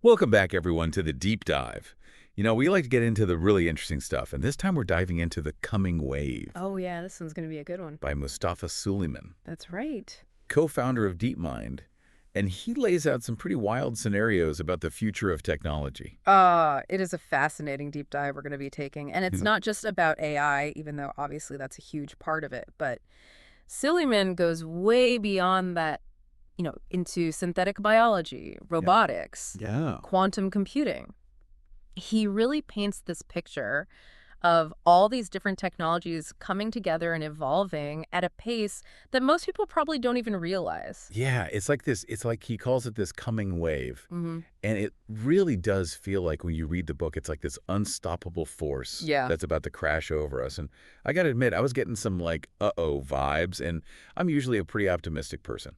Welcome back, everyone, to the deep dive. We like to get into the really interesting stuff, and this time we're diving into The Coming Wave Oh yeah, this one's going to be a good one. by Mustafa Suleyman, That's right. co-founder of DeepMind, and he lays out some pretty wild scenarios about the future of technology. It is a fascinating deep dive we're going to be taking. And it's Hmm. not just about AI, even though obviously that's a huge part of it. But Silliman goes way beyond that, into synthetic biology, Yeah. robotics, Yeah. quantum computing. He really paints this picture of all these different technologies coming together and evolving at a pace that most people probably don't even realize. Yeah, it's like he calls it this coming wave. Hmm. And it really does feel like when you read the book, it's like this unstoppable force Yeah. that's about to crash over us. And I got to admit, I was getting some like, uh-oh vibes, and I'm usually a pretty optimistic person.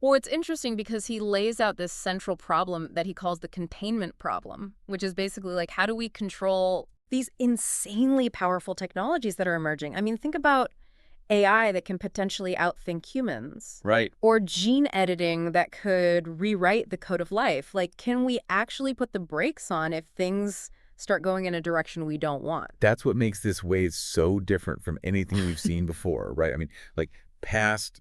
Well, it's interesting because he lays out this central problem that he calls the containment problem, which is basically like, how do we control these insanely powerful technologies that are emerging? I mean, think about AI that can potentially outthink humans, Right. or gene editing that could rewrite the code of life. Like, can we actually put the brakes on if things start going in a direction we don't want? That's what makes this wave so different from anything we've seen before, right? I mean, like past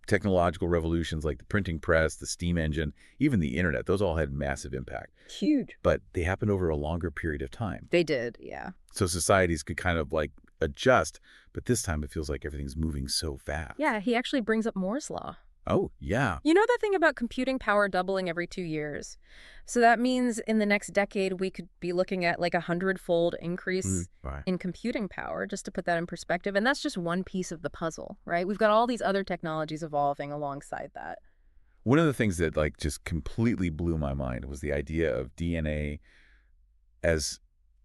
technological revolutions like the printing press, the steam engine, even the internet, those all had massive impact. Huge. But they happened over a longer period of time. They did, yeah. So societies could kind of like adjust, but this time it feels like everything's moving so fast. Yeah, he actually brings up Moore's law. Oh, yeah. You know that thing about computing power doubling every 2 years? So that means in the next decade, we could be looking at like 100-fold increase Right. in computing power, just to put that in perspective. And that's just one piece of the puzzle, right? We've got all these other technologies evolving alongside that. One of the things that like just completely blew my mind was the idea of DNA as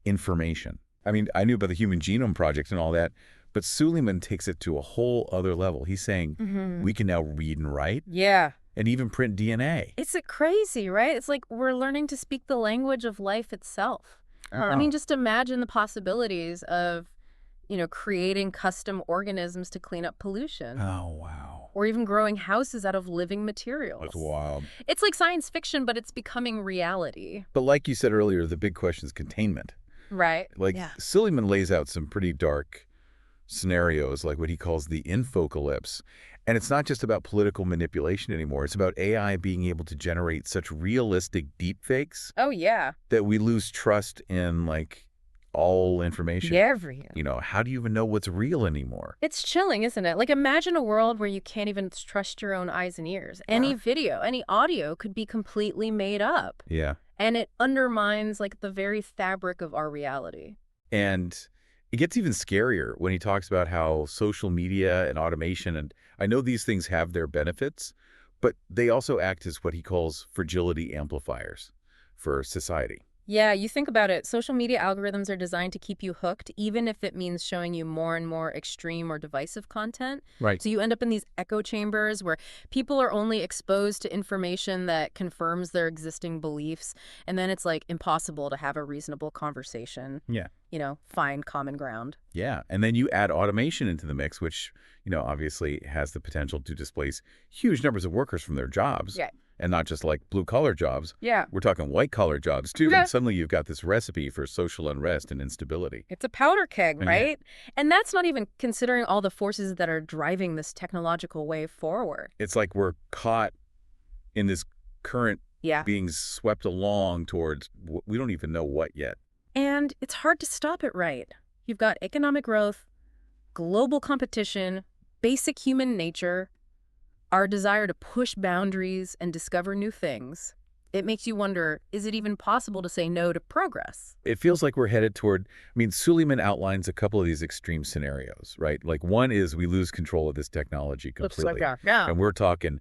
information. I mean, I knew about the Human Genome Project and all that, but Suleiman takes it to a whole other level. He's saying we can now read and write Yeah. and even print DNA. It's crazy, right? It's like we're learning to speak the language of life itself. I mean, just imagine the possibilities of, creating custom organisms to clean up pollution, Oh, wow. or even growing houses out of living materials. That's wild. It's like science fiction, but it's becoming reality. But like you said earlier, the big question is containment. Right. Like Yeah. Suleiman lays out some pretty dark scenarios, like what he calls the infocalypse. And it's not just about political manipulation anymore. It's about AI being able to generate such realistic deepfakes Oh, yeah. that we lose trust in like all information. How do you even know what's real anymore? It's chilling, isn't it? Like, imagine a world where you can't even trust your own eyes and ears. Any video, any audio could be completely made up. Yeah. And it undermines, like, the very fabric of our reality. And it gets even scarier when he talks about how social media and automation, and I know these things have their benefits, but they also act as what he calls fragility amplifiers for society. Yeah, you think about it, social media algorithms are designed to keep you hooked, even if it means showing you more and more extreme or divisive content. Right. So you end up in these echo chambers where people are only exposed to information that confirms their existing beliefs, and then it's like impossible to have a reasonable conversation, Yeah. find common ground. Yeah. And then you add automation into the mix, which, obviously has the potential to displace huge numbers of workers from their jobs. Yeah. And not just like blue-collar jobs. Yeah. We're talking white-collar jobs, too. Yeah. And suddenly you've got this recipe for social unrest and instability. It's a powder keg, Yeah. right? And that's not even considering all the forces that are driving this technological wave forward. It's like we're caught in this current Yeah. being swept along towards we don't even know what yet. And it's hard to stop it, right? You've got economic growth, global competition, basic human nature, our desire to push boundaries and discover new things. It makes you wonder, is it even possible to say no to progress? It feels like we're headed toward, Suleiman outlines a couple of these extreme scenarios, right? Like one is we lose control of this technology completely. Yeah. And we're talking,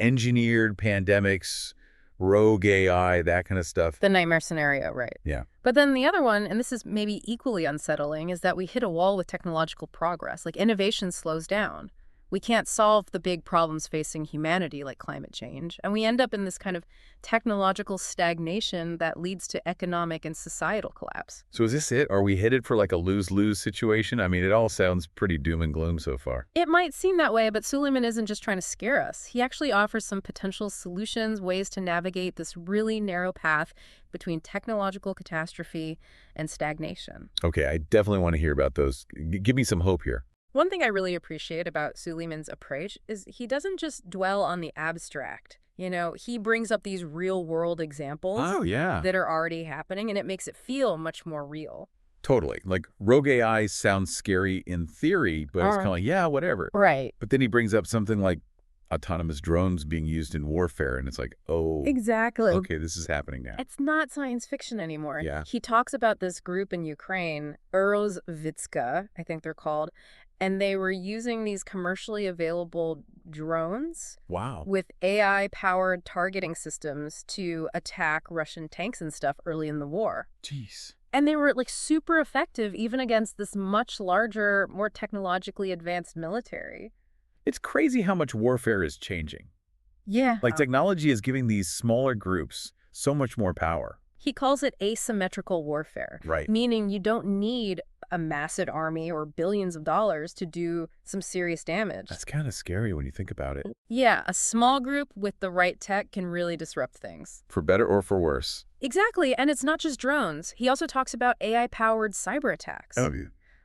engineered pandemics, rogue AI, that kind of stuff. The nightmare scenario, right? Yeah. But then the other one, and this is maybe equally unsettling, is that we hit a wall with technological progress. Like, innovation slows down. We can't solve the big problems facing humanity like climate change, and we end up in this kind of technological stagnation that leads to economic and societal collapse. So is this it? Are we headed for like a lose-lose situation? I mean, it all sounds pretty doom and gloom so far. It might seem that way, but Suleyman isn't just trying to scare us. He actually offers some potential solutions, ways to navigate this really narrow path between technological catastrophe and stagnation. Okay, I definitely want to hear about those. Give me some hope here. One thing I really appreciate about Suleyman's approach is he doesn't just dwell on the abstract. He brings up these real-world examples Oh, yeah. that are already happening, and it makes it feel much more real. Totally. Like, rogue AI sounds scary in theory, but it's kind of like, yeah, whatever. Right. But then he brings up something like autonomous drones being used in warfare, and it's like, oh, Exactly. okay, this is happening now. It's not science fiction anymore. Yeah. He talks about this group in Ukraine, Urozvitska, I think they're called, and they were using these commercially available drones Wow. with AI-powered targeting systems to attack Russian tanks and stuff early in the war. Jeez. And they were like super effective even against this much larger, more technologically advanced military. It's crazy how much warfare is changing. Yeah. Like, technology is giving these smaller groups so much more power. He calls it asymmetrical warfare. Right. Meaning you don't need a massive army or billions of dollars to do some serious damage. That's kind of scary when you think about it. Yeah, a small group with the right tech can really disrupt things. For better or for worse. Exactly, and it's not just drones. He also talks about AI-powered cyber attacks. Oh, yeah.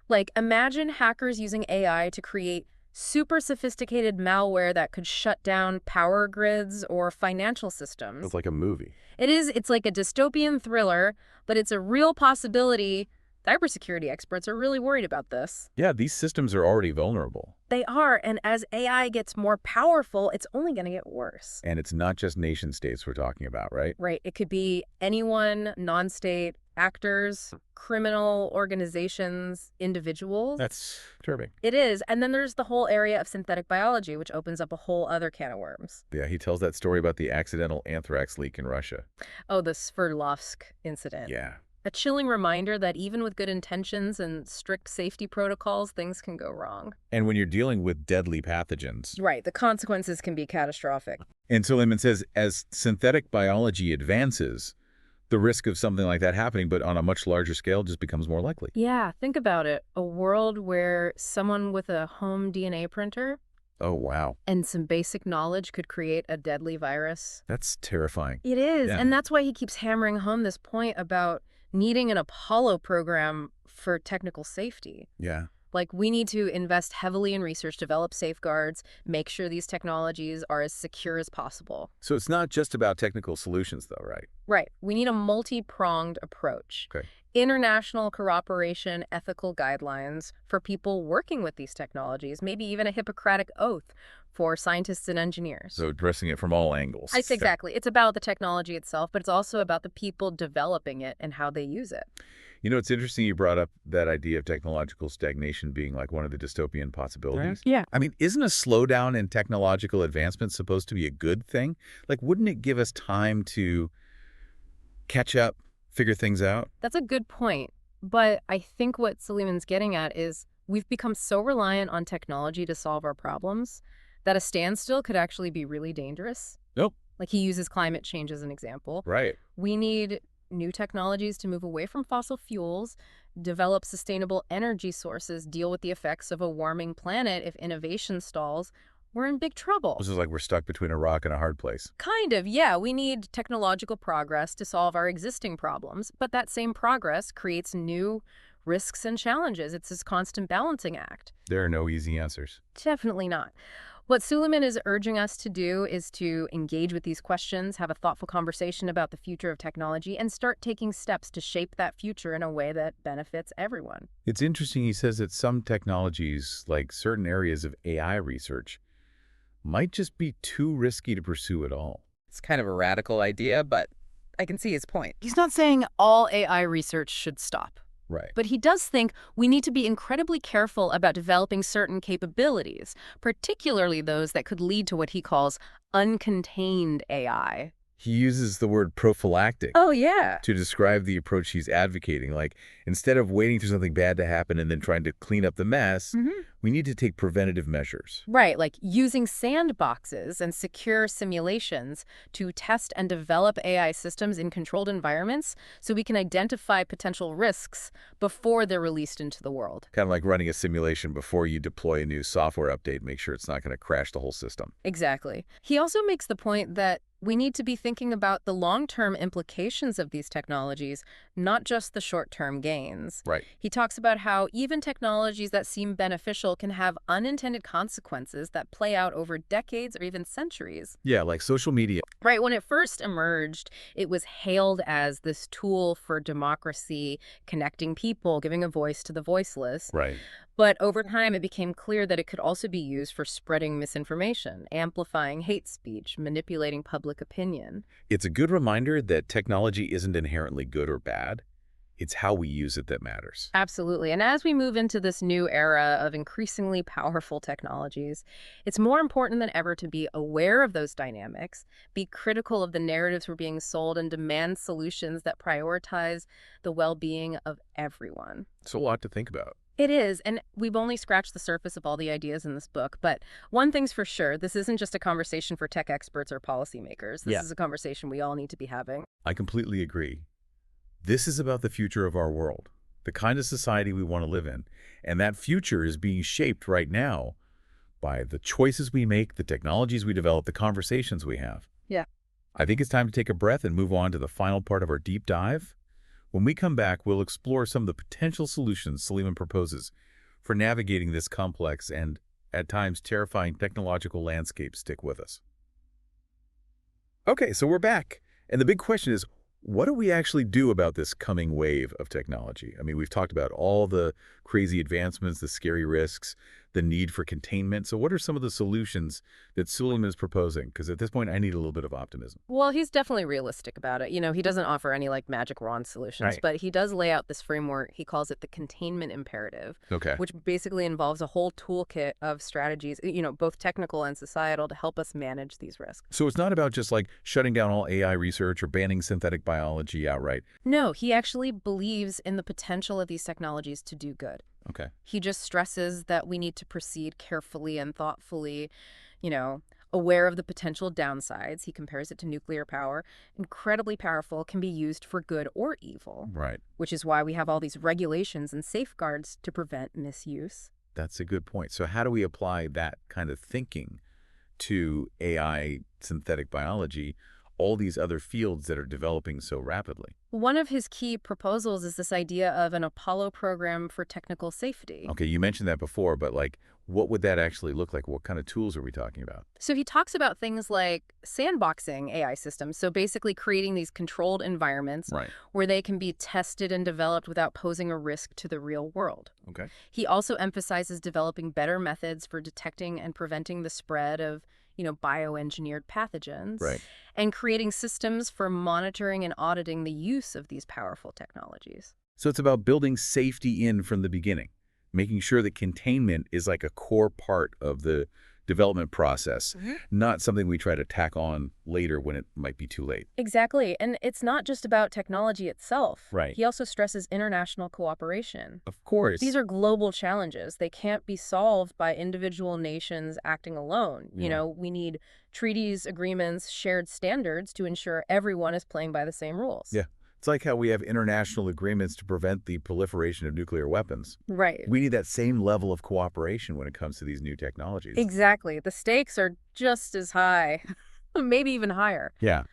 Like, imagine hackers using AI to create super sophisticated malware that could shut down power grids or financial systems. It's like a movie. It's like a dystopian thriller, but it's a real possibility. Cybersecurity experts are really worried about this. Yeah, these systems are already vulnerable. They are, and as AI gets more powerful, it's only going to get worse. And it's not just nation states we're talking about, right? Right. It could be anyone, non-state actors, criminal organizations, individuals. That's disturbing. It is. And then there's the whole area of synthetic biology, which opens up a whole other can of worms. Yeah, he tells that story about the accidental anthrax leak in Russia. Oh, the Sverdlovsk incident. Yeah. A chilling reminder that even with good intentions and strict safety protocols, things can go wrong. And when you're dealing with deadly pathogens. Right. The consequences can be catastrophic. And Suleyman says, as synthetic biology advances, the risk of something like that happening, but on a much larger scale, just becomes more likely. Yeah, think about it. A world where someone with a home DNA printer Oh, wow. and some basic knowledge could create a deadly virus. That's terrifying. It is. Yeah. And that's why he keeps hammering home this point about needing an Apollo program for technical safety. Yeah. Like, we need to invest heavily in research, develop safeguards, make sure these technologies are as secure as possible. So it's not just about technical solutions, though, right? Right. We need a multi-pronged approach. Okay. International cooperation, ethical guidelines for people working with these technologies, maybe even a Hippocratic oath for scientists and engineers. So addressing it from all angles. Exactly. It's about the technology itself, but it's also about the people developing it and how they use it. You know, it's interesting you brought up that idea of technological stagnation being like one of the dystopian possibilities. Yeah. I mean, isn't a slowdown in technological advancement supposed to be a good thing? Like, wouldn't it give us time to catch up, figure things out? That's a good point. But I think what Suleyman's getting at is we've become so reliant on technology to solve our problems that a standstill could actually be really dangerous. Nope. Like, he uses climate change as an example. Right. We need new technologies to move away from fossil fuels, develop sustainable energy sources, deal with the effects of a warming planet. If innovation stalls, we're in big trouble. This is like we're stuck between a rock and a hard place. Kind of, yeah. We need technological progress to solve our existing problems, but that same progress creates new risks and challenges. It's this constant balancing act. There are no easy answers. Definitely not. What Suleyman is urging us to do is to engage with these questions, have a thoughtful conversation about the future of technology, and start taking steps to shape that future in a way that benefits everyone. It's interesting, he says that some technologies, like certain areas of AI research, might just be too risky to pursue at all. It's kind of a radical idea, but I can see his point. He's not saying all AI research should stop. Right. But he does think we need to be incredibly careful about developing certain capabilities, particularly those that could lead to what he calls uncontained AI. He uses the word prophylactic Oh, yeah. to describe the approach he's advocating. Like, instead of waiting for something bad to happen and then trying to clean up the mess, we need to take preventative measures. Right, like using sandboxes and secure simulations to test and develop AI systems in controlled environments so we can identify potential risks before they're released into the world. Kind of like running a simulation before you deploy a new software update, make sure it's not going to crash the whole system. Exactly. He also makes the point that we need to be thinking about the long-term implications of these technologies, not just the short-term gains. Right. He talks about how even technologies that seem beneficial can have unintended consequences that play out over decades or even centuries. Yeah, like social media. Right, when it first emerged, it was hailed as this tool for democracy, connecting people, giving a voice to the voiceless. Right. But over time, it became clear that it could also be used for spreading misinformation, amplifying hate speech, manipulating public opinion. It's a good reminder that technology isn't inherently good or bad. It's how we use it that matters. Absolutely. And as we move into this new era of increasingly powerful technologies, it's more important than ever to be aware of those dynamics, be critical of the narratives we're being sold, and demand solutions that prioritize the well-being of everyone. It's a lot to think about. It is, and we've only scratched the surface of all the ideas in this book, but one thing's for sure, this isn't just a conversation for tech experts or policymakers. This is a conversation we all need to be having. I completely agree. This is about the future of our world, the kind of society we want to live in, and that future is being shaped right now by the choices we make, the technologies we develop, the conversations we have. Yeah. I think it's time to take a breath and move on to the final part of our deep dive. When we come back, we'll explore some of the potential solutions Suleyman proposes for navigating this complex and, at times, terrifying technological landscape. Stick with us. Okay, so we're back. And the big question is, what do we actually do about this coming wave of technology? I mean, we've talked about all the crazy advancements, the scary risks, the need for containment. So what are some of the solutions that Suleyman is proposing? Because at this point, I need a little bit of optimism. Well, he's definitely realistic about it. You know, he doesn't offer any like magic wand solutions, Right. but he does lay out this framework. He calls it the containment imperative, Okay. which basically involves a whole toolkit of strategies, you know, both technical and societal, to help us manage these risks. So it's not about just like shutting down all AI research or banning synthetic biology outright. No, he actually believes in the potential of these technologies to do good. Okay. He just stresses that we need to proceed carefully and thoughtfully, you know, aware of the potential downsides. He compares it to nuclear power. Incredibly powerful, can be used for good or evil. Right. Which is why we have all these regulations and safeguards to prevent misuse. That's a good point. So how do we apply that kind of thinking to AI, synthetic biology, all these other fields that are developing so rapidly? One of his key proposals is this idea of an Apollo program for technical safety. Okay, you mentioned that before, but like, what would that actually look like? What kind of tools are we talking about? So he talks about things like sandboxing AI systems, so basically creating these controlled environments Right. where they can be tested and developed without posing a risk to the real world. Okay. He also emphasizes developing better methods for detecting and preventing the spread of, you know, bioengineered pathogens. Right. And creating systems for monitoring and auditing the use of these powerful technologies. So it's about building safety in from the beginning, making sure that containment is like a core part of the development process, not something we try to tack on later when it might be too late. Exactly. And it's not just about technology itself. Right. He also stresses international cooperation. Of course. These are global challenges. They can't be solved by individual nations acting alone. You know, we need treaties, agreements, shared standards to ensure everyone is playing by the same rules. Yeah. It's like how we have international agreements to prevent the proliferation of nuclear weapons. Right. We need that same level of cooperation when it comes to these new technologies. Exactly. The stakes are just as high, maybe even higher. Yeah.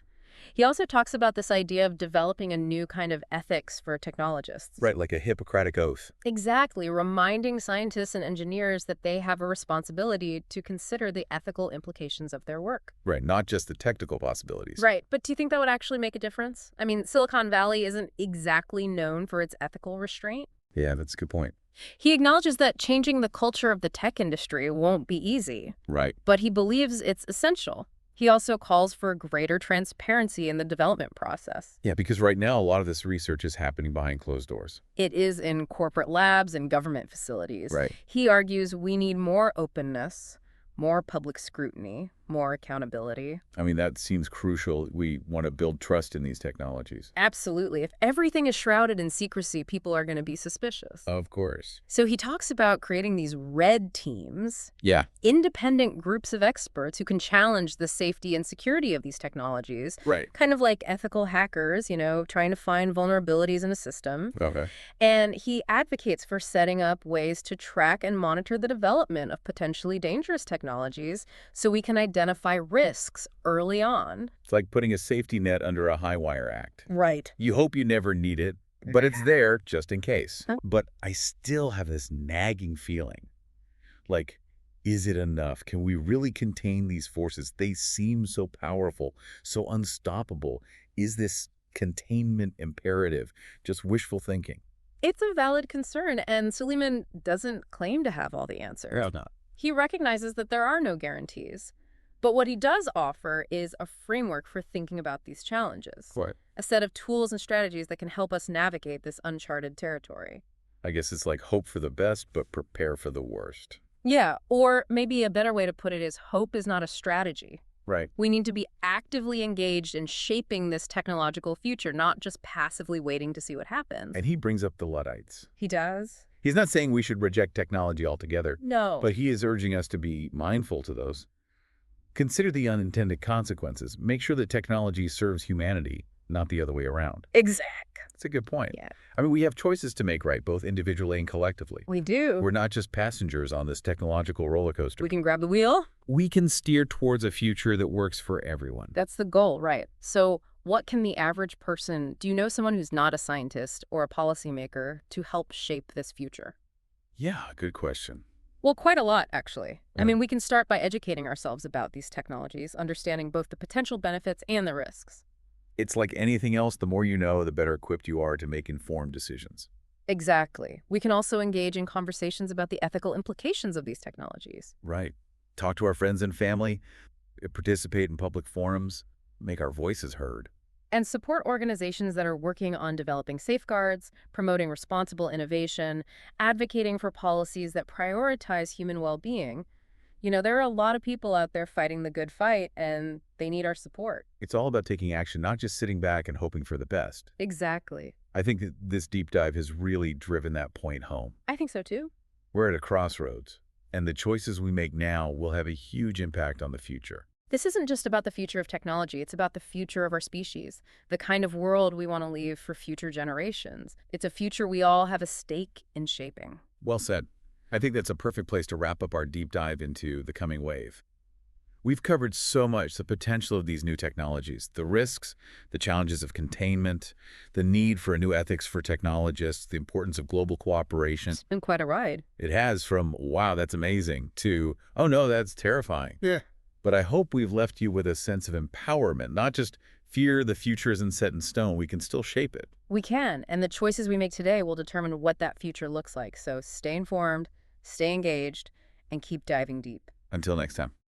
He also talks about this idea of developing a new kind of ethics for technologists. Right, like a Hippocratic oath. Exactly, reminding scientists and engineers that they have a responsibility to consider the ethical implications of their work. Right, not just the technical possibilities. Right, but do you think that would actually make a difference? I mean, Silicon Valley isn't exactly known for its ethical restraint. Yeah, that's a good point. He acknowledges that changing the culture of the tech industry won't be easy, Right. but he believes it's essential. He also calls for greater transparency in the development process. Yeah, because right now a lot of this research is happening behind closed doors. It is in corporate labs and government facilities. Right. He argues we need more openness, more public scrutiny, more accountability. I mean, that seems crucial. We want to build trust in these technologies. Absolutely. If everything is shrouded in secrecy, people are going to be suspicious. Of course. So he talks about creating these red teams, Yeah. independent groups of experts who can challenge the safety and security of these technologies, Right. kind of like ethical hackers, trying to find vulnerabilities in a system. Okay. And he advocates for setting up ways to track and monitor the development of potentially dangerous technologies so we can identify risks early on. It's like putting a safety net under a high wire act. Right. You hope you never need it, but it's there just in case. Huh? But I still have this nagging feeling. Like, is it enough? Can we really contain these forces? They seem so powerful, so unstoppable. Is this containment imperative just wishful thinking? It's a valid concern, and Suleyman doesn't claim to have all the answers. Not. He recognizes that there are no guarantees. But what he does offer is a framework for thinking about these challenges, Right. a set of tools and strategies that can help us navigate this uncharted territory. I guess it's like hope for the best, but prepare for the worst. Yeah, or maybe a better way to put it is hope is not a strategy. Right. We need to be actively engaged in shaping this technological future, not just passively waiting to see what happens. And he brings up the Luddites. He does? He's not saying we should reject technology altogether, No. but he is urging us to be mindful to those. Consider the unintended consequences. Make sure that technology serves humanity, not the other way around. Exact. That's a good point. Yeah. I mean, we have choices to make, right, both individually and collectively. We do. We're not just passengers on this technological roller coaster. We can grab the wheel. We can steer towards a future that works for everyone. That's the goal, right? So what can the average person, do you know someone who's not a scientist or a policymaker to help shape this future? Yeah, good question. Well, quite a lot, actually. I Yeah. mean, we can start by educating ourselves about these technologies, understanding both the potential benefits and the risks. It's like anything else, the more you know, the better equipped you are to make informed decisions. Exactly. We can also engage in conversations about the ethical implications of these technologies. Right. Talk to our friends and family, participate in public forums, make our voices heard. And support organizations that are working on developing safeguards, promoting responsible innovation, advocating for policies that prioritize human well-being. There are a lot of people out there fighting the good fight, and they need our support. It's all about taking action, not just sitting back and hoping for the best. Exactly. I think that this deep dive has really driven that point home. I think so, too. We're at a crossroads, and the choices we make now will have a huge impact on the future. This isn't just about the future of technology. It's about the future of our species, the kind of world we want to leave for future generations. It's a future we all have a stake in shaping. Well said. I think that's a perfect place to wrap up our deep dive into the coming wave. We've covered so much: the potential of these new technologies, the risks, the challenges of containment, the need for a new ethics for technologists, the importance of global cooperation. It's been quite a ride. It has, from, wow, that's amazing, to, oh no, that's terrifying. Yeah. But I hope we've left you with a sense of empowerment, not just fear the future isn't set in stone. We can still shape it. We can, and the choices we make today will determine what that future looks like. So stay informed, stay engaged, and keep diving deep. Until next time.